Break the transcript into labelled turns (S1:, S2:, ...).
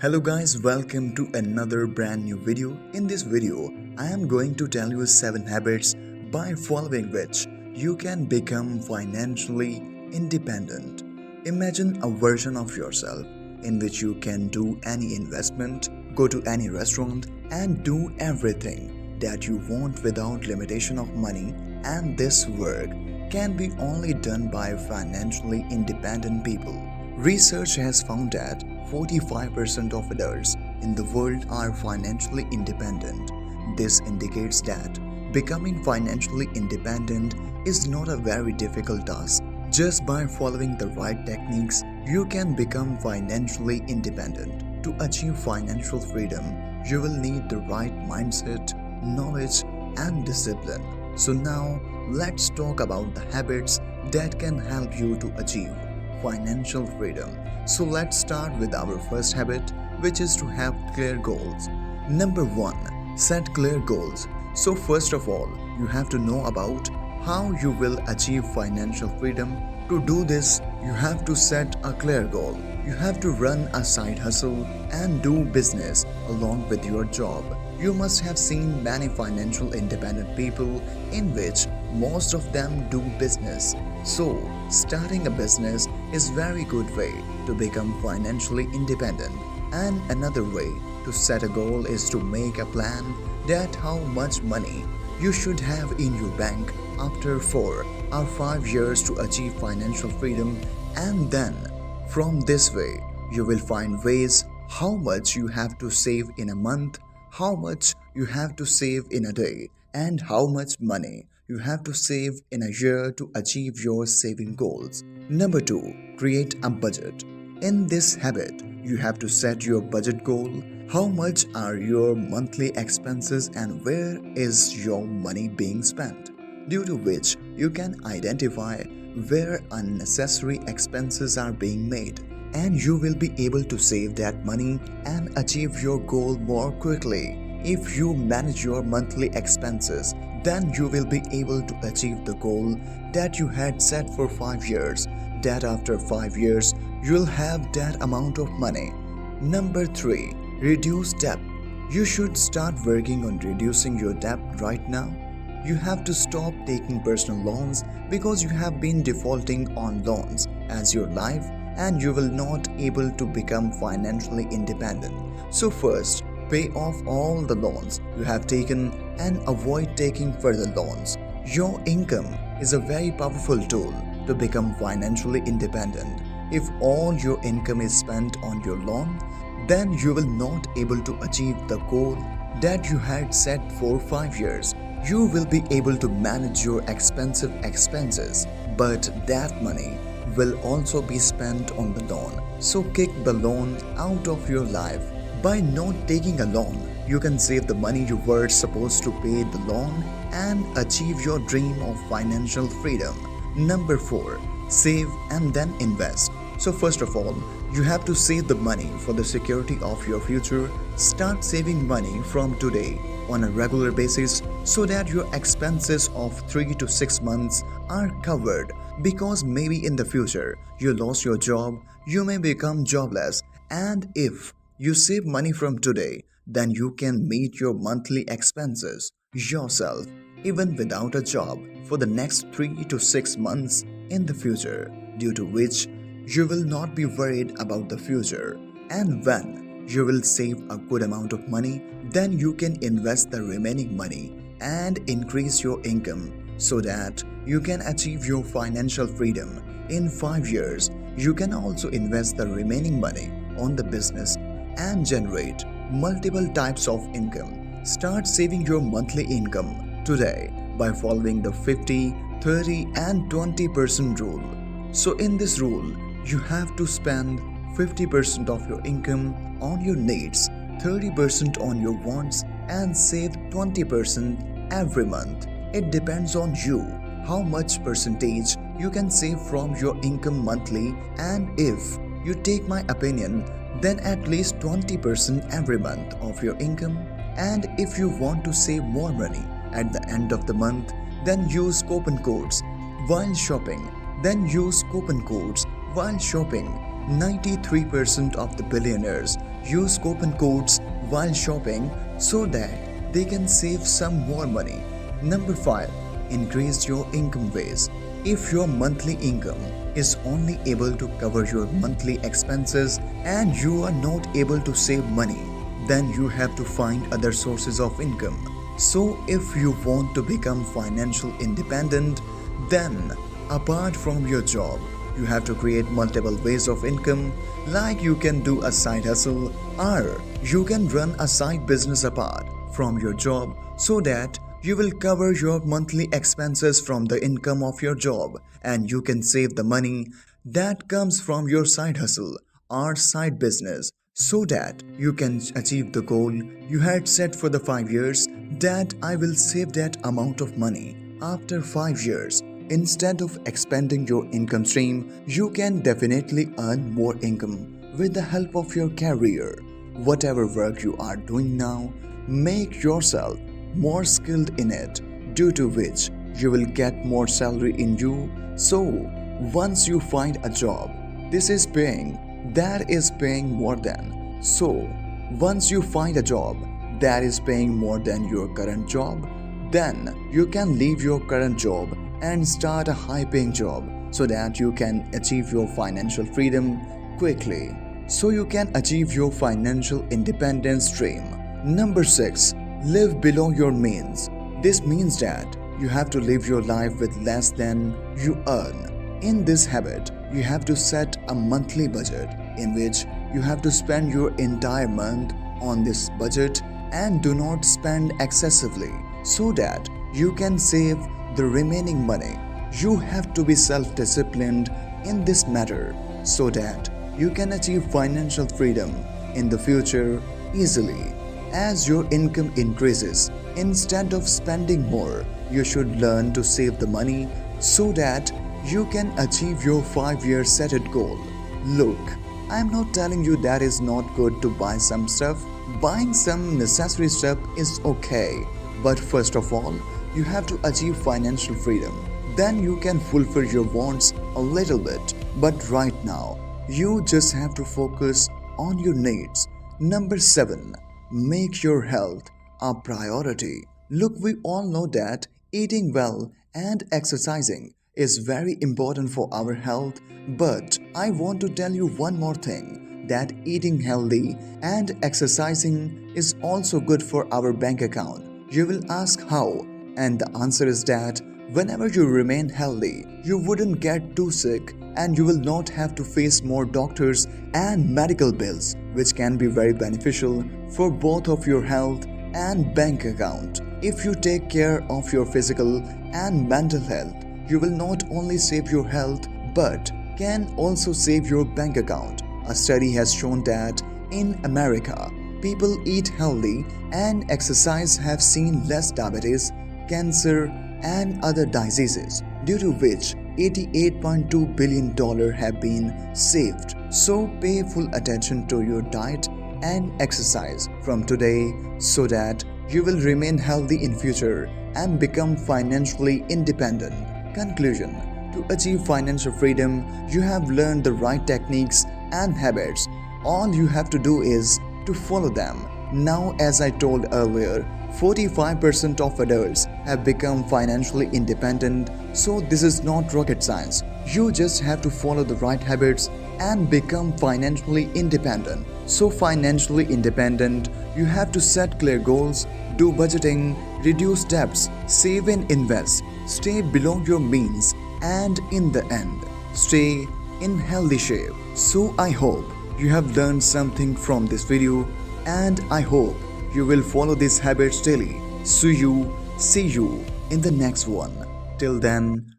S1: Hello guys, welcome to another brand new video. In this video, I am going to tell you 7 habits by following which you can become financially independent. Imagine a version of yourself in which you can do any investment, go to any restaurant and do everything that you want without limitation of money, and this work can be only done by financially independent people. Research has found that 45% of adults in the world are financially independent. This indicates that becoming financially independent is not a very difficult task. Just by following the right techniques, you can become financially independent. To achieve financial freedom, you will need the right mindset, knowledge, and discipline. So now, let's talk about the habits that can help you to achieve financial freedom. So let's start with our first habit, which is to have clear goals. Number 1. Set clear goals. So first of all, you have to know about how you will achieve financial freedom. To do this, you have to set a clear goal. You have to run a side hustle and do business along with your job. You must have seen many financial independent people in which most of them do business. So, starting a business is very good way to become financially independent. And another way to set a goal is to make a plan that how much money you should have in your bank after 4 or 5 years to achieve financial freedom, and then from this way you will find ways how much you have to save in a month, how much you have to save in a day, and how much money you have to save in a year to achieve your saving goals. Number 2. Create a budget. In this habit, you have to set your budget goal. How much are your monthly expenses and where is your money being spent? Due to which you can identify where unnecessary expenses are being made, and you will be able to save that money and achieve your goal more quickly. If you manage your monthly expenses, then you will be able to achieve the goal that you had set for 5 years, that after 5 years you'll have that amount of money. Number 3. Reduce debt. You should start working on reducing your debt right now. You have to stop taking personal loans because you have been defaulting on loans as your life, and you will not able to become financially independent. So first, pay off all the loans you have taken and avoid taking further loans. Your income is a very powerful tool to become financially independent. If all your income is spent on your loan, then you will not able to achieve the goal that you had set for 5 years. You will be able to manage your expensive expenses, but that money will also be spent on the loan. So kick the loan out of your life. By not taking a loan, you can save the money you were supposed to pay the loan and achieve your dream of financial freedom. Number 4. Save and then invest. So first of all, you have to save the money for the security of your future. Start saving money from today on a regular basis so that your expenses of 3 to 6 months are covered, because maybe in the future you lost your job, you may become jobless, and if you save money from today, then you can meet your monthly expenses yourself even without a job for the next 3 to 6 months in the future, due to which you will not be worried about the future. And when you will save a good amount of money, then you can invest the remaining money and increase your income so that you can achieve your financial freedom. In 5 years, you can also invest the remaining money on the business and generate multiple types of income. Start saving your monthly income today by following the 50, 30 and 20% rule. So in this rule, you have to spend 50% of your income on your needs, 30% on your wants, and save 20% every month. It depends on you how much percentage you can save from your income monthly, and if you take my opinion, then at least 20% every month of your income. And if you want to save more money at the end of the month, then use coupon codes while shopping. Then use coupon codes while shopping. 93% of the billionaires use coupon codes while shopping so that they can save some more money. Number 5. Increase your income base. If your monthly income is only able to cover your monthly expenses and you are not able to save money, then you have to find other sources of income. So if you want to become financially independent, then apart from your job, you have to create multiple ways of income, like you can do a side hustle or you can run a side business apart from your job so that you will cover your monthly expenses from the income of your job and you can save the money that comes from your side hustle or side business so that you can achieve the goal you had set for the 5 years, that I will save that amount of money after 5 years. Instead of expanding your income stream, you can definitely earn more income with the help of your career. Whatever work you are doing now, make yourself more skilled in it, due to which you will get more salary in you. So once you find a job, this is paying, that is paying more than. So once you find a job that is paying more than your current job, then you can leave your current job and start a high paying job so that you can achieve your financial freedom quickly, so you can achieve your financial independence dream. Number 6. Live below your means. This means that you have to live your life with less than you earn. In this habit, you have to set a monthly budget in which you have to spend your entire month on this budget and do not spend excessively so that you can save the remaining money. You have to be self-disciplined in this matter so that you can achieve financial freedom in the future easily. As your income increases, instead of spending more, you should learn to save the money so that you can achieve your 5-year set goal. Look, I am not telling you that it's not good to buy some stuff. Buying some necessary stuff is okay, but first of all, you have to achieve financial freedom. Then you can fulfill your wants a little bit. But right now, you just have to focus on your needs. Number 7. Make your health a priority. Look, we all know that eating well and exercising is very important for our health, but I want to tell you one more thing, that eating healthy and exercising is also good for our bank account. You will ask how, and the answer is that whenever you remain healthy, you wouldn't get too sick and you will not have to face more doctors and medical bills, which can be very beneficial for both of your health and bank account. If you take care of your physical and mental health, you will not only save your health but can also save your bank account. A study has shown that in America, people eat healthy and exercise have seen less diabetes, cancer and other diseases, due to which $88.2 billion have been saved. So pay full attention to your diet and exercise from today so that you will remain healthy in future and become financially independent. Conclusion: to achieve financial freedom, you have learned the right techniques and habits. All you have to do is to follow them. Now, as I told earlier, 45% of adults have become financially independent, so this is not rocket science. You just have to follow the right habits and become financially independent. So financially independent, you have to set clear goals, do budgeting, reduce debts, save and invest, stay below your means, and in the end, stay in healthy shape. So I hope you have learned something from this video, and I hope you will follow these habits daily. See you in the next one. Till then,